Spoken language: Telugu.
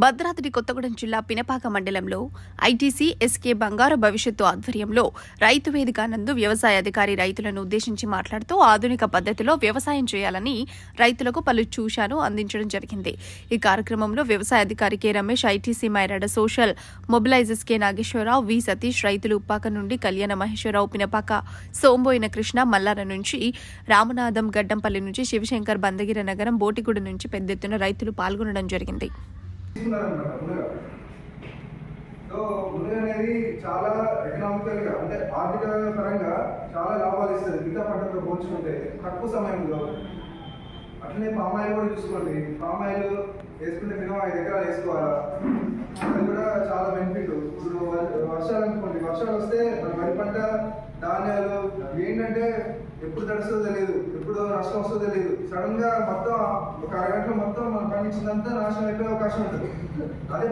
భద్రాద్రి కొత్తగూడెం జిల్లా పినపాక మండలంలో ఐటీసీ ఎస్కే బంగారు భవిష్యత్తు ఆధ్వర్యంలో రైతు వేదిక నందు వ్యవసాయ అధికారి రైతులను ఉద్దేశించి మాట్లాడుతూ ఆధునిక పద్ధతిలో వ్యవసాయం చేయాలని రైతులకు పలు సూచనలు అందించడం జరిగింది. ఈ కార్యక్రమంలో వ్యవసాయ అధికారి K Ramesh, ITC Myrada social mobilizers K Nageswararao, V Satish, రైతులు ఉప్పాక నుండి కళ్యాణ మహేశ్వరరావు, పినపాక సోంబోయిన కృష్ణ, మల్లార నుంచి రామనాథం, గడ్డంపల్లి నుంచి శివశంకర్, బందగిరి నగరం, బోటిగూడ నుంచి పెద్ద ఎత్తున రైతులు పాల్గొనడం జరిగింది. మునగ అనేది చాలా ఎకనామికల్ గా అంటే ఆర్థిక పరంగా చాలా లాభాలు ఇస్తుంది. మిగతా పంటతో పోల్చుకుంటే తక్కువ సమయంలో. అట్లనే పామాయిల్ కూడా చూసుకోండి. పామాయిల్ వేసుకుంటే మినిమం 5 ఎకరాలు వేసుకోవాలా, అది కూడా చాలా బెనిఫిట్. ఇప్పుడు వర్షాలు అనుకోండి, వర్షాలు వస్తే వరి పంట, ధాన్యాలు ఏంటంటే ఎప్పుడు తడుస్తుందో తెలియదు, ఎప్పుడు నష్టం వస్తుందో తెలియదు. సడన్ గా మొత్తం ఒక అరగంటలో మొత్తం మనం పండించినంతా నాశనం అయిపోయే అవకాశం ఉంటుంది. అదే